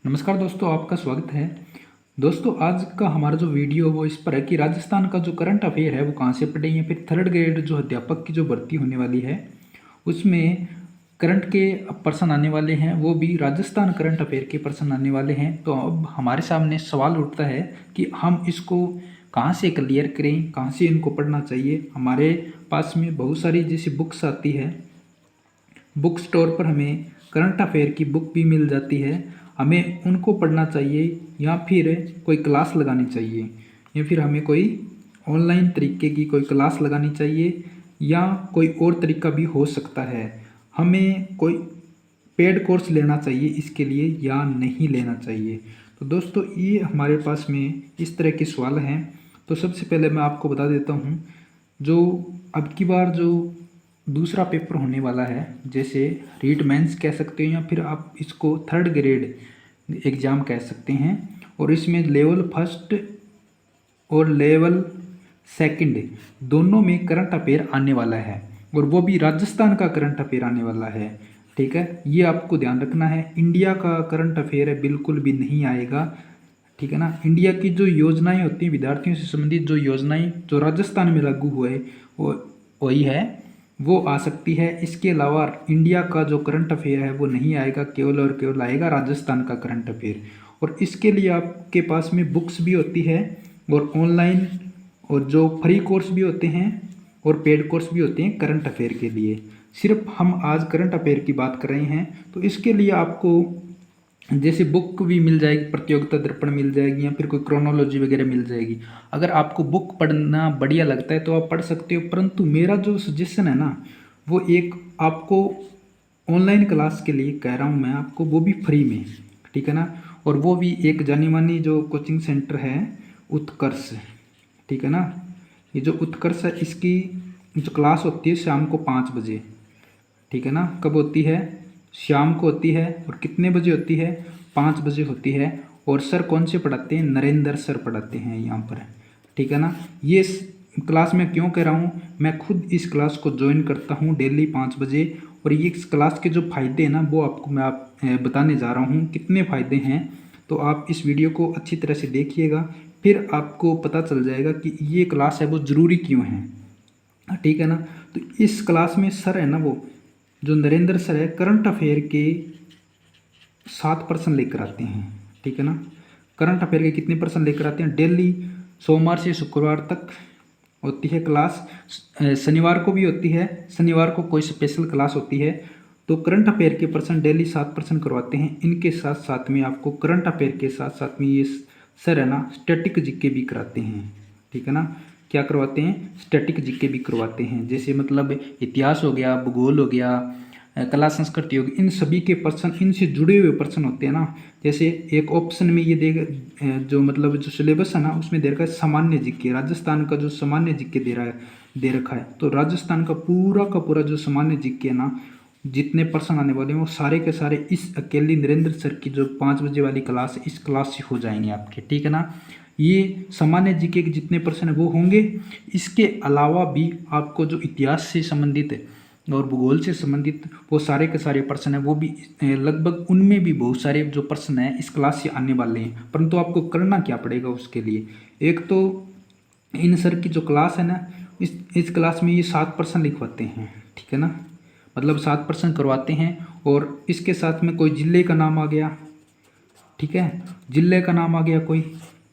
नमस्कार दोस्तों, आपका स्वागत है। दोस्तों, आज का हमारा जो वीडियो वो इस पर है कि राजस्थान का जो करंट अफेयर है वो कहाँ से पढ़ेंगे। फिर थर्ड ग्रेड जो अध्यापक की जो भर्ती होने वाली है उसमें करंट के पर्सन आने वाले हैं, वो भी राजस्थान करंट अफेयर के पर्सन आने वाले हैं। तो अब हमारे सामने सवाल उठता है कि हम इसको कहाँ से क्लियर करें, कहाँ से इनको पढ़ना चाहिए। हमारे पास में बहुत सारी जैसी बुक्स आती है, बुक स्टोर पर हमें करंट अफेयर की बुक भी मिल जाती है। हमें उनको पढ़ना चाहिए या फिर कोई क्लास लगानी चाहिए, या फिर हमें कोई ऑनलाइन तरीके की कोई क्लास लगानी चाहिए, या कोई और तरीका भी हो सकता है। हमें कोई पेड कोर्स लेना चाहिए इसके लिए या नहीं लेना चाहिए। तो दोस्तों, ये हमारे पास में इस तरह के सवाल हैं। तो सबसे पहले मैं आपको बता देता हूँ, जो अब की बार जो दूसरा पेपर होने वाला है, जैसे रीट मेंस कह सकते हैं या फिर आप इसको थर्ड ग्रेड एग्ज़ाम कह सकते हैं, और इसमें लेवल फर्स्ट और लेवल सेकंड दोनों में करंट अफेयर आने वाला है, और वो भी राजस्थान का करंट अफेयर आने वाला है। ठीक है, ये आपको ध्यान रखना है। इंडिया का करंट अफेयर है बिल्कुल भी नहीं आएगा। ठीक है ना। इंडिया की जो योजनाएं होती हैं, विद्यार्थियों से संबंधित जो योजनाएं जो राजस्थान में लागू हुए वो वही है, वो आ सकती है। इसके अलावा इंडिया का जो करंट अफेयर है वो नहीं आएगा, केवल और केवल आएगा राजस्थान का करंट अफेयर। और इसके लिए आपके पास में बुक्स भी होती है, और ऑनलाइन और जो फ्री कोर्स भी होते हैं और पेड कोर्स भी होते हैं करंट अफेयर के लिए। सिर्फ हम आज करंट अफेयर की बात कर रहे हैं, तो इसके लिए आपको जैसे बुक भी मिल जाएगी, प्रतियोगिता दर्पण मिल जाएगी, या फिर कोई क्रोनोलॉजी वगैरह मिल जाएगी। अगर आपको बुक पढ़ना बढ़िया लगता है तो आप पढ़ सकते हो, परंतु मेरा जो सजेशन है ना, वो एक आपको ऑनलाइन क्लास के लिए कह रहा हूँ मैं आपको, वो भी फ्री में। ठीक है ना। और वो भी एक जानी मानी जो कोचिंग सेंटर है, उत्कर्ष। ठीक है ना। ये जो उत्कर्ष है, इसकी जो क्लास होती है शाम को 5 बजे। ठीक है ना। कब होती है? शाम को होती है। और कितने बजे होती है? 5 बजे होती है। और सर कौन से पढ़ाते हैं? नरेंद्र सर पढ़ाते हैं यहाँ पर। ठीक है ना। ये क्लास मैं क्यों कह रहा हूँ, मैं खुद इस क्लास को ज्वाइन करता हूँ डेली 5 बजे। और ये इस क्लास के जो फ़ायदे हैं ना, वो आपको मैं बताने जा रहा हूँ कितने फ़ायदे हैं। तो आप इस वीडियो को अच्छी तरह से देखिएगा, फिर आपको पता चल जाएगा कि ये क्लास है वो ज़रूरी क्यों है। ठीक है ना। तो इस क्लास में सर है ना, वो जो नरेंद्र सर है, करंट अफेयर के 7% लेकर आते हैं। ठीक है ना। करंट अफेयर के कितने परसेंट लेकर आते हैं? डेली सोमवार से शुक्रवार तक होती है क्लास, शनिवार को भी होती है, शनिवार को कोई स्पेशल क्लास होती है। तो करंट अफेयर के परसेंट डेली 7% करवाते हैं। इनके साथ साथ में आपको करंट अफेयर के साथ साथ में ये सर है ना, स्टैटिक जीके भी कराते हैं। ठीक है ना। क्या करवाते हैं? स्टैटिक जीके भी करवाते हैं। जैसे मतलब इतिहास हो गया, भूगोल हो गया, कला संस्कृति होगी, इन सभी के पर्सन, इनसे जुड़े हुए पर्सन होते हैं ना। जैसे एक ऑप्शन में ये देगा, जो मतलब जो सिलेबस है ना, उसमें दे रखा है सामान्य जीके, राजस्थान का जो सामान्य जीके दे रखा है। तो राजस्थान का पूरा जो सामान्य जीके है ना, जितने पर्सन आने वाले हैं वो सारे के सारे इस अकेली नरेंद्र सर की जो 5 बजे वाली क्लास है, इस क्लास से हो जाएंगे आपके। ठीक है ना। ये सामान्य जीके के जितने पर्सन है वो होंगे। इसके अलावा भी आपको जो इतिहास से संबंधित है और भूगोल से संबंधित वो सारे के सारे पर्सन हैं, वो भी लगभग उनमें भी बहुत सारे जो पर्सन हैं इस क्लास से आने वाले हैं। परंतु आपको करना क्या पड़ेगा उसके लिए? एक तो इन सर की जो क्लास है ना, इस क्लास में ये 7% लिखवाते हैं। ठीक है ना। मतलब 7% करवाते हैं। और इसके साथ में कोई जिले का नाम आ गया, ठीक है, जिले का नाम आ गया कोई,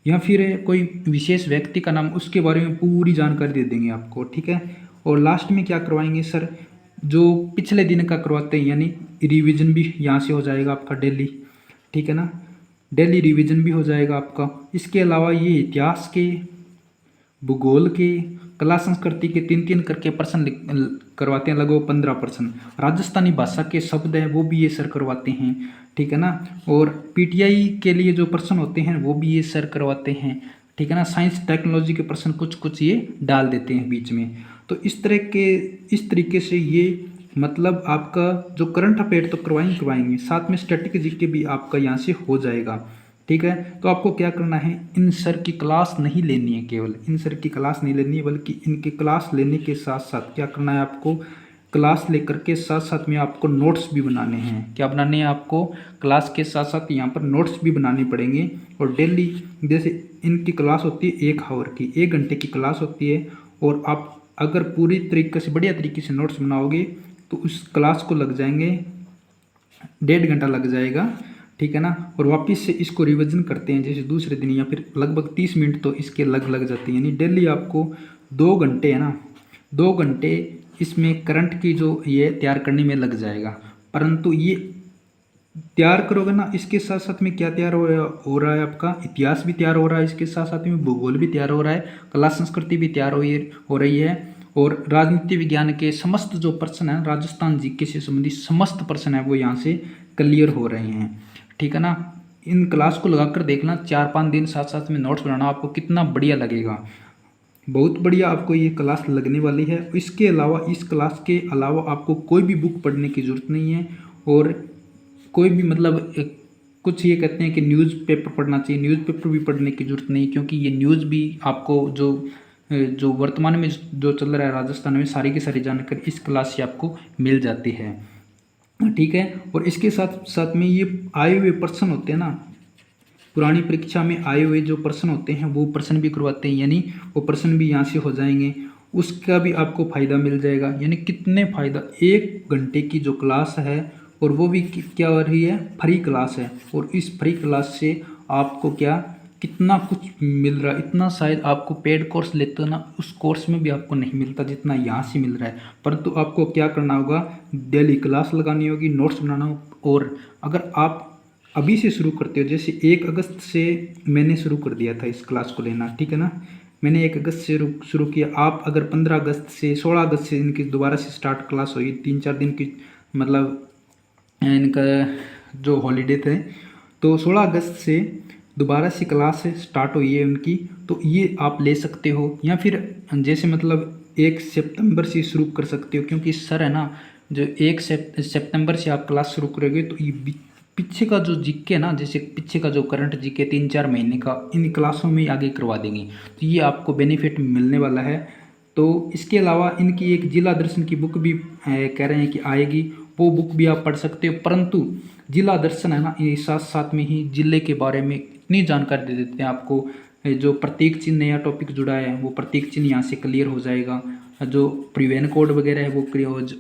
या फिर कोई विशेष व्यक्ति का नाम, उसके बारे में पूरी जानकारी दे देंगे आपको। ठीक है। और लास्ट में क्या करवाएंगे सर? जो पिछले दिन का करवाते हैं, यानी रिवीजन भी यहाँ से हो जाएगा आपका डेली। ठीक है ना। डेली रिवीजन भी हो जाएगा आपका। इसके अलावा ये इतिहास के, भूगोल के, कला संस्कृति के 3-3 करके पर्सन करवाते हैं, लगभग 15%। राजस्थानी भाषा के शब्द हैं वो भी ये सर करवाते हैं। ठीक है ना। और पीटीआई के लिए जो पर्सन होते हैं वो भी ये सर करवाते हैं। ठीक है ना। साइंस टेक्नोलॉजी के पर्सन कुछ कुछ ये डाल देते हैं बीच में। तो इस तरीके से ये मतलब आपका जो करंट अफेयर तो करवाएंगे, साथ में स्टैटिक जीके भी आपका यहाँ से हो जाएगा। ठीक है। तो आपको क्या करना है, इन सर की क्लास नहीं लेनी है, केवल इन सर की क्लास नहीं लेनी है, बल्कि इनकी क्लास लेने के साथ साथ क्या करना है आपको, क्लास लेकर के साथ साथ में आपको नोट्स भी बनाने हैं। क्या बनाने हैं आपको? क्लास के साथ साथ यहाँ पर नोट्स भी बनाने पड़ेंगे। और डेली जैसे इनकी क्लास होती है 1 आवर की, 1 घंटे की क्लास होती है, और आप अगर पूरी तरीके से बढ़िया तरीके से नोट्स बनाओगे तो उस क्लास को लग जाएंगे 1.5 घंटा लग जाएगा, ठीक है ना। और वापस से इसको रिवीजन करते हैं जैसे दूसरे दिन, या फिर लगभग 30 मिनट तो इसके लग जाते हैं। यानी डेली आपको 2 घंटे है ना, 2 घंटे इसमें करंट की जो ये तैयार करने में लग जाएगा। परंतु ये तैयार करोगे ना, इसके साथ साथ में क्या तैयार हो रहा है आपका इतिहास भी तैयार हो रहा है, इसके साथ साथ में भूगोल भी तैयार हो रहा है, कला संस्कृति भी तैयार हो रही है, और राजनीति विज्ञान के समस्त जो प्रश्न है, राजस्थान जीके से संबंधित समस्त प्रश्न है वो यहाँ से क्लियर हो रहे हैं, ठीक है ना। इन क्लास को लगाकर देखना, 4-5 दिन साथ साथ में नोट्स बनाना, आपको कितना बढ़िया लगेगा। बहुत बढ़िया आपको ये क्लास लगने वाली है। इसके अलावा, इस क्लास के अलावा आपको कोई भी बुक पढ़ने की ज़रूरत नहीं है, और कोई भी मतलब कुछ ये कहते हैं कि न्यूज़पेपर पढ़ना चाहिए, न्यूज़पेपर भी पढ़ने की ज़रूरत नहीं, क्योंकि ये न्यूज़ भी आपको जो वर्तमान में जो चल रहा है राजस्थान में, सारी की सारी जानकारी इस क्लास से आपको मिल जाती है, ठीक है। और इसके साथ साथ में ये आए हुए प्रश्न होते हैं ना, पुरानी परीक्षा में आए हुए जो प्रश्न होते हैं वो प्रश्न भी करवाते हैं, यानी वो प्रश्न भी यहाँ से हो जाएंगे, उसका भी आपको फ़ायदा मिल जाएगा। यानी कितने फ़ायदा, 1 घंटे की जो क्लास है, और वो भी क्या हो रही है, फ्री क्लास है। और इस फ्री क्लास से आपको क्या कितना कुछ मिल रहा है, इतना शायद आपको पेड कोर्स लेते हो ना, उस कोर्स में भी आपको नहीं मिलता जितना यहाँ से मिल रहा है। परंतु आपको क्या करना होगा, डेली क्लास लगानी होगी, नोट्स बनाना हो। और अगर आप अभी से शुरू करते हो, जैसे 1 अगस्त से मैंने शुरू कर दिया था इस क्लास को लेना, ठीक है ना, मैंने 1 अगस्त से शुरू किया। आप अगर 15 अगस्त से 16 अगस्त से इनकी दोबारा से स्टार्ट क्लास हुई, 3-4 दिन की मतलब इनका जो हॉलीडे थे, तो 16 अगस्त से दोबारा से क्लास स्टार्ट हुई है उनकी, तो ये आप ले सकते हो। या फिर जैसे मतलब 1 सितंबर से शुरू कर सकते हो, क्योंकि सर है ना, जो 1 सितंबर से आप क्लास शुरू करोगे तो ये पीछे का जो जीके ना, जैसे पीछे का जो करंट जीके 3-4 महीने का, इन क्लासों में आगे करवा देंगे, तो ये आपको बेनिफिट मिलने वाला है। तो इसके अलावा इनकी एक जिला दर्शन की बुक भी कह रहे हैं कि आएगी, वो बुक भी आप पढ़ सकते हो। परंतु जिला दर्शन है ना, ये साथ साथ में ही जिले के बारे में इतनी जानकारी दे देते हैं आपको, जो प्रतीक चिन्ह नया टॉपिक जुड़ा है वो प्रतीक चिन्ह यहाँ से क्लियर हो जाएगा, जो परिवहन कोड वगैरह है वो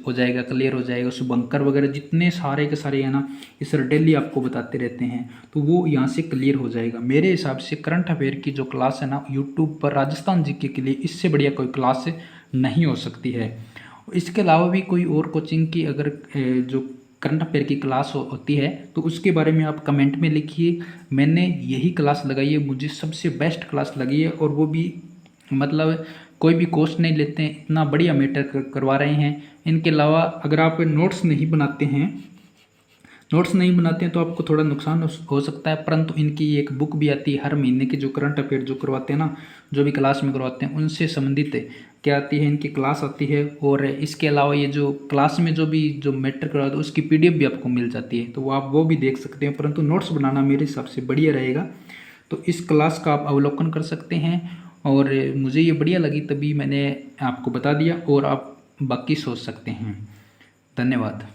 हो जाएगा, क्लियर हो जाएगा, शुभंकर वगैरह जितने सारे के सारे है ना, ये सर डेली आपको बताते रहते हैं, तो वो यहाँ से क्लियर हो जाएगा। मेरे हिसाब से करंट अफेयर की जो क्लास है ना यूट्यूब पर राजस्थान जीके के लिए, इससे बढ़िया कोई क्लास नहीं हो सकती है। इसके अलावा भी कोई और कोचिंग की अगर जो करंट अफेयर की क्लास होती है तो उसके बारे में आप कमेंट में लिखिए। मैंने यही क्लास लगाई है, मुझे सबसे बेस्ट क्लास लगी है, और वो भी मतलब कोई भी कॉस्ट नहीं लेते हैं, इतना बढ़िया मैटर करवा रहे हैं। इनके अलावा अगर आप नोट्स नहीं बनाते हैं तो आपको थोड़ा नुकसान हो सकता है, परंतु इनकी एक बुक भी आती है हर महीने की, जो करंट अफेयर जो करवाते हैं ना, जो भी क्लास में करवाते हैं उनसे संबंधित क्या आती है, इनकी क्लास आती है। और इसके अलावा ये जो क्लास में जो भी जो मैटर करवाते हैं उसकी PDF भी आपको मिल जाती है, तो वो आप वो भी देख सकते हैं। परंतु नोट्स बनाना मेरे हिसाब से बढ़िया रहेगा, तो इस क्लास का आप अवलोकन कर सकते हैं। और मुझे ये बढ़िया लगी तभी मैंने आपको बता दिया, और आप बाकी सोच सकते हैं। धन्यवाद।